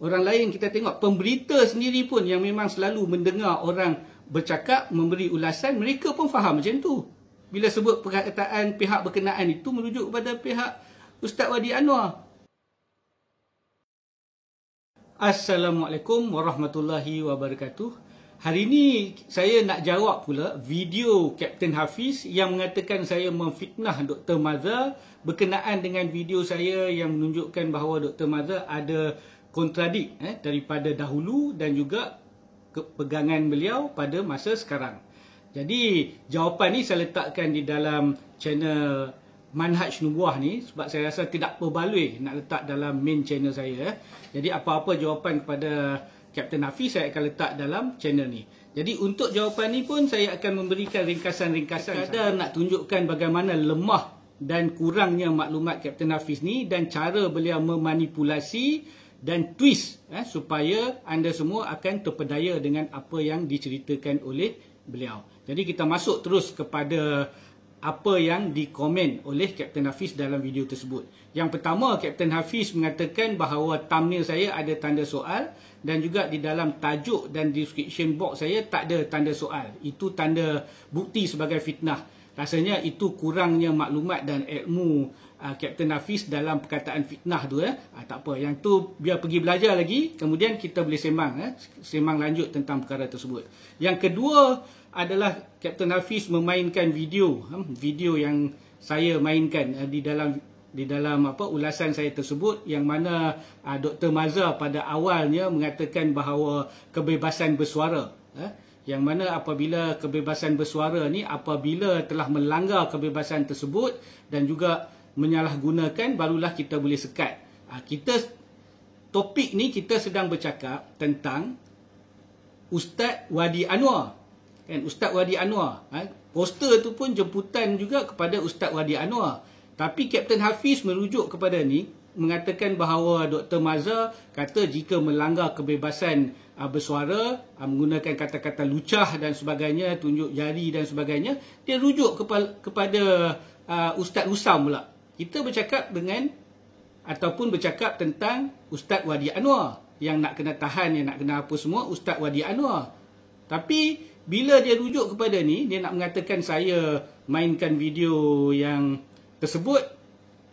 orang lain kita tengok pemberita sendiri pun yang memang selalu mendengar orang bercakap, memberi ulasan, mereka pun faham macam tu. Bila sebut perkataan pihak berkenaan itu merujuk kepada pihak Ustaz Wadi Anwar. Assalamualaikum warahmatullahi wabarakatuh. Hari ini saya nak jawab pula video Kapten Hafiz yang mengatakan saya memfitnah Dr. Mazhar berkenaan dengan video saya yang menunjukkan bahawa Dr. Mazhar ada kontradik daripada dahulu dan juga pegangan beliau pada masa sekarang. Jadi jawapan ni saya letakkan di dalam channel Manhaj Nubuah ni sebab saya rasa tidak berbaloi nak letak dalam main channel saya. Jadi apa-apa jawapan kepada Kapten Hafiz saya akan letak dalam channel ni. Jadi untuk jawapan ni pun saya akan memberikan ringkasan-ringkasan. Saya nak tunjukkan bagaimana lemah dan kurangnya maklumat Kapten Hafiz ni dan cara beliau memanipulasi dan twist supaya anda semua akan terpedaya dengan apa yang diceritakan oleh beliau. Jadi kita masuk terus kepada apa yang dikomen oleh Kapten Hafiz dalam video tersebut. Yang pertama, Kapten Hafiz mengatakan bahawa thumbnail saya ada tanda soal dan juga di dalam tajuk dan description box saya tak ada tanda soal. Itu tanda bukti sebagai fitnah. Rasanya itu kurangnya maklumat dan ilmu Kapten Hafiz dalam perkataan fitnah tu. Tak apa, yang tu biar pergi belajar lagi, kemudian kita boleh sembang lanjut tentang perkara tersebut. Yang kedua adalah Kapten Hafiz memainkan video yang saya mainkan di dalam ulasan saya tersebut, yang mana Dr. Mazhar pada awalnya mengatakan bahawa kebebasan bersuara, yang mana apabila kebebasan bersuara ni apabila telah melanggar kebebasan tersebut dan juga menyalahgunakan, barulah kita boleh sekat. Topik ni kita sedang bercakap tentang Ustaz Wadi Anwar. Ustaz Wadi Anwar. Poster tu pun jemputan juga kepada Ustaz Wadi Anwar. Tapi Kapten Hafiz merujuk kepada ni, mengatakan bahawa Dr. Mazhar kata jika melanggar kebebasan bersuara, menggunakan kata-kata lucah dan sebagainya, tunjuk jari dan sebagainya, dia rujuk kepada Ustaz Usam pula. Kita bercakap bercakap tentang Ustaz Wadi Anwar yang nak kena tahan, yang nak kena apa semua, Ustaz Wadi Anwar. Tapi bila dia rujuk kepada ni, dia nak mengatakan saya mainkan video yang tersebut,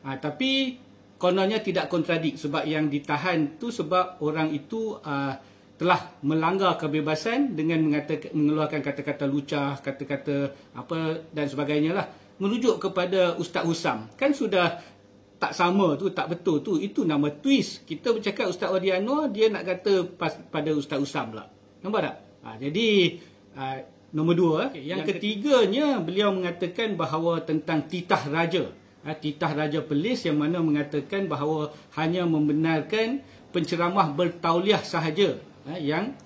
tapi kononnya tidak kontradik sebab yang ditahan tu sebab orang itu telah melanggar kebebasan dengan mengeluarkan kata-kata lucah, kata-kata apa dan sebagainya lah. Merujuk kepada Ustaz Usam. Kan sudah tak sama tu, tak betul tu. Itu nama twist. Kita bercakap Ustaz Wadi Anwar, dia nak kata pada Ustaz Usam pula. Nampak tak? Jadi nombor dua. Yang ketiganya, beliau mengatakan bahawa tentang titah raja. Titah raja Perlis yang mana mengatakan bahawa hanya membenarkan penceramah bertauliah sahaja yang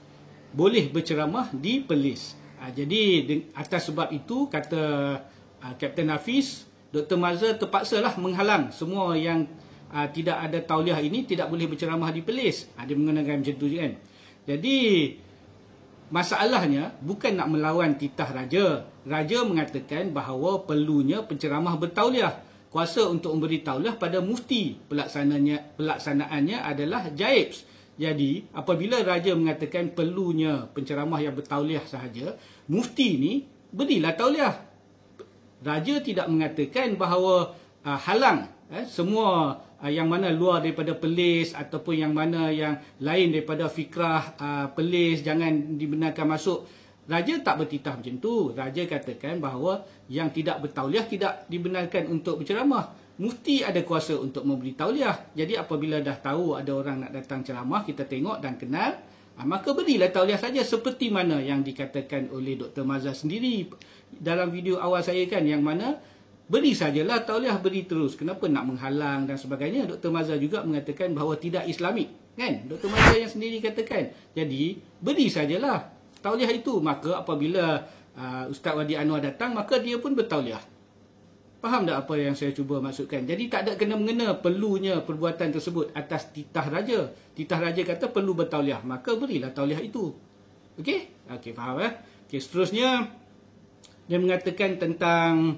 boleh berceramah di Perlis. Jadi atas sebab itu, kata Kapten Hafiz, Dr. Mazhar terpaksalah menghalang semua yang tidak ada tauliah ini tidak boleh berceramah di Perlis. Dia menggunakan macam tu kan. Jadi masalahnya bukan nak melawan titah raja. Raja mengatakan bahawa perlunya penceramah bertauliah. Kuasa untuk memberi tauliah pada mufti. Pelaksanaannya adalah jaibs. Jadi apabila raja mengatakan perlunya penceramah yang bertauliah sahaja, mufti ni berilah tauliah. Raja tidak mengatakan bahawa halang semua yang mana luar daripada Perlis ataupun yang mana yang lain daripada fikrah Perlis jangan dibenarkan masuk. Raja tak bertitah macam tu. Raja katakan bahawa yang tidak bertauliah tidak dibenarkan untuk berceramah. Mufti ada kuasa untuk memberi tauliah. Jadi apabila dah tahu ada orang nak datang ceramah, kita tengok dan kenal, maka berilah tauliah saja seperti mana yang dikatakan oleh Dr. Mazhar sendiri dalam video awal saya kan, yang mana beri sajalah tauliah, beri terus. Kenapa nak menghalang dan sebagainya? Dr. Mazhar juga mengatakan bahawa tidak Islamik. Kan? Dr. Mazhar yang sendiri katakan. Jadi, beri sajalah tauliah itu. Maka apabila Ustaz Wadi Anwar datang, maka dia pun bertauliah. Faham tak apa yang saya cuba maksudkan? Jadi tak ada kena-mengena perlunya perbuatan tersebut atas titah raja. Titah raja kata perlu bertauliah, maka berilah tauliah itu. Okey? Okey, faham Okey, seterusnya dia mengatakan tentang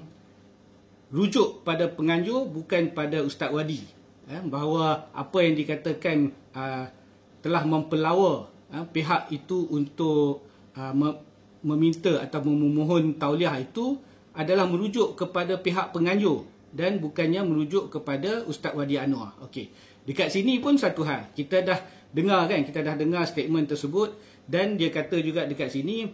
rujuk pada penganjur bukan pada Ustaz Wadi. Bahawa apa yang dikatakan telah mempelawa pihak itu untuk meminta atau memohon tauliah itu adalah merujuk kepada pihak penganjur dan bukannya merujuk kepada Ustaz Wadi Anwar. Okey. Dekat sini pun satu hal. Kita dah dengar kan, kita dah dengar statement tersebut dan dia kata juga dekat sini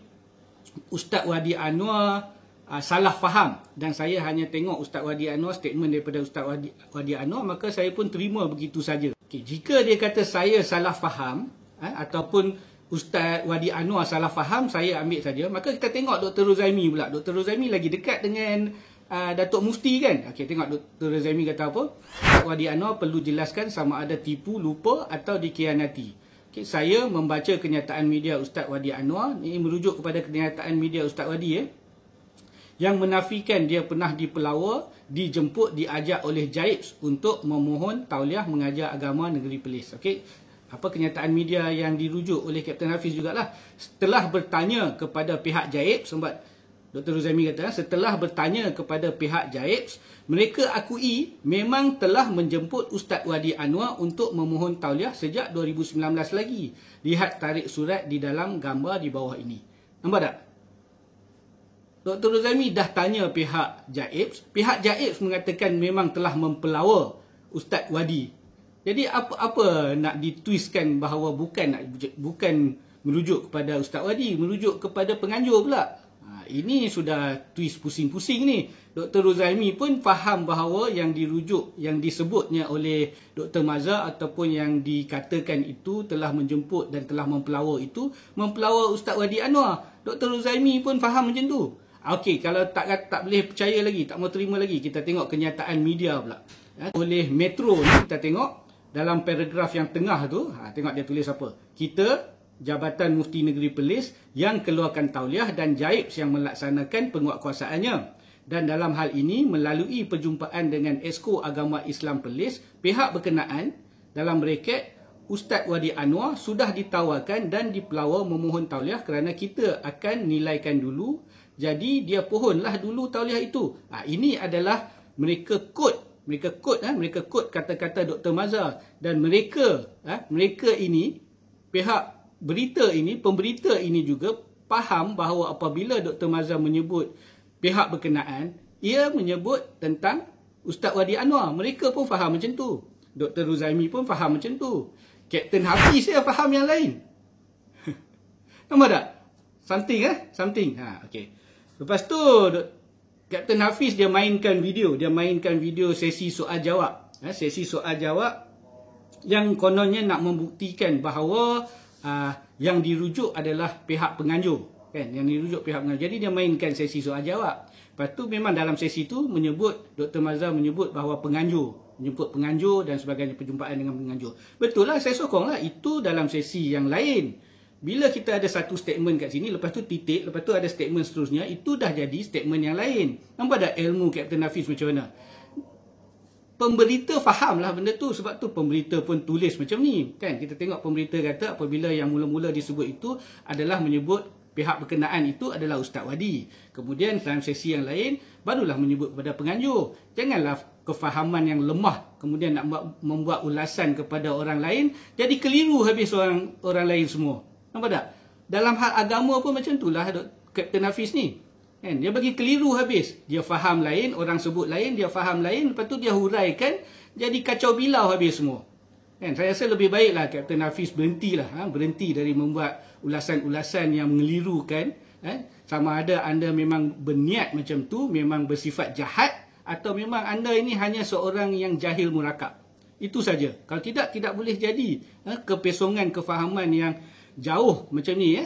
Ustaz Wadi Anwar salah faham dan saya hanya tengok Ustaz Wadi Anwar, statement daripada Ustaz Wadi Anwar, maka saya pun terima begitu saja. Okey, jika dia kata saya salah faham ataupun Ustaz Wadi Anwar salah faham, saya ambil saja. Maka kita tengok Dr. Rozaimi pula. Dr. Rozaimi lagi dekat dengan Datuk Mufti kan. Okey, tengok Dr. Rozaimi kata apa. Ustaz Wadi Anwar perlu jelaskan sama ada tipu, lupa atau dikhianati. Okay, saya membaca kenyataan media Ustaz Wadi Anwar. Ini merujuk kepada kenyataan media Ustaz Wadi yang menafikan dia pernah dipelawa, dijemput, diajak oleh Jaibs untuk memohon tauliah mengajar agama negeri Perlis. Okey. Apa kenyataan media yang dirujuk oleh Kapten Hafiz jugalah, setelah bertanya kepada pihak Jaibs, sebab Dr. Rozaimi kata setelah bertanya kepada pihak Jaibs, mereka akui memang telah menjemput Ustaz Wadi Anwar untuk memohon tauliah sejak 2019 lagi. Lihat tarik surat di dalam gambar di bawah ini. Nampak tak? Dr. Rozaimi dah tanya pihak Jaibs. Pihak Jaibs mengatakan memang telah mempelawa Ustaz Wadi. Jadi apa nak ditwistkan bahawa bukan merujuk kepada Ustaz Wadi, merujuk kepada penganjur pula. Ini sudah twist pusing-pusing ni. Dr. Rozaimi pun faham bahawa yang dirujuk, yang disebutnya oleh Dr. Mazhar ataupun yang dikatakan itu telah menjemput dan telah mempelawa itu, mempelawa Ustaz Wadi Anwar. Dr. Rozaimi pun faham macam tu. Okey, kalau tak boleh percaya lagi, tak mau terima lagi, kita tengok kenyataan media pula. Oleh Metro ni kita tengok dalam paragraf yang tengah tu, tengok dia tulis apa. Kita, Jabatan Mufti Negeri Perlis yang keluarkan tauliah dan Jaibs yang melaksanakan penguatkuasaannya. Dan dalam hal ini, melalui perjumpaan dengan Esko Agama Islam Perlis, pihak berkenaan, dalam braket, Ustaz Wadi Anwar sudah ditawarkan dan dipelawa memohon tauliah kerana kita akan nilaikan dulu. Jadi, dia pohonlah dulu tauliah itu. Ini adalah mereka quote kata-kata Dr. Mazhar dan mereka ini, pihak berita ini, pemberita ini juga faham bahawa apabila Dr. Mazhar menyebut pihak berkenaan, ia menyebut tentang Ustaz Wadi Anwar. Mereka pun faham macam tu. Dr. Rozaimi pun faham macam tu. Kapten Hafiz dia faham yang lain. Nampak tak? Something. Okey. Lepas tu Kapten Hafiz dia mainkan video sesi soal jawab. Sesi soal jawab yang kononnya nak membuktikan bahawa yang dirujuk adalah pihak penganjur. Kan? Yang dirujuk pihak penganjur. Jadi dia mainkan sesi soal jawab. Lepas tu memang dalam sesi tu Dr. Mazhar menyebut bahawa menjemput penganjur dan sebagainya, perjumpaan dengan penganjur. Betul lah, saya sokonglah. Itu dalam sesi yang lain. Bila kita ada satu statement kat sini, lepas tu titik, lepas tu ada statement seterusnya, itu dah jadi statement yang lain. Nampak tak ilmu Kapten Hafiz macam mana? Pemberita faham lah benda tu, sebab tu pemberita pun tulis macam ni. Kan? Kita tengok pemberita kata apabila yang mula-mula disebut itu adalah menyebut pihak berkenaan itu adalah Ustaz Wadi. Kemudian dalam sesi yang lain, barulah menyebut kepada penganjur. Janganlah kefahaman yang lemah, kemudian nak membuat ulasan kepada orang lain, jadi keliru habis orang lain semua. Nampak tak? Dalam hal agama pun macam itulah Kapten Hafiz ni. Kan? Dia bagi keliru habis. Dia faham lain, orang sebut lain, dia faham lain, lepas tu dia huraikan, jadi kacau bilau habis semua. Kan? Saya rasa lebih baiklah Kapten Hafiz berhenti dari membuat ulasan-ulasan yang mengelirukan. Sama ada anda memang berniat macam tu, memang bersifat jahat, atau memang anda ini hanya seorang yang jahil murakab. Itu saja. Kalau tidak boleh jadi kepesongan kefahaman yang jauh macam ni.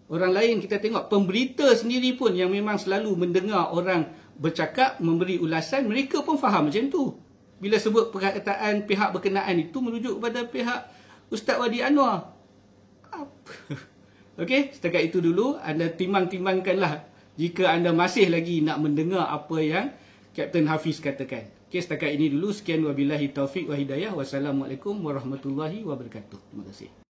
Orang lain kita tengok, pemberita sendiri pun yang memang selalu mendengar orang bercakap, memberi ulasan, mereka pun faham macam tu. Bila sebut perkataan pihak berkenaan itu merujuk kepada pihak Ustaz Wadi Anwar. Okey, setakat itu dulu. Anda timbang-timbangkanlah jika anda masih lagi nak mendengar apa yang Kapten Hafiz katakan. Okey, setakat ini dulu. Sekian, wabillahi taufiq wa hidayah. Wassalamualaikum warahmatullahi wabarakatuh. Terima kasih.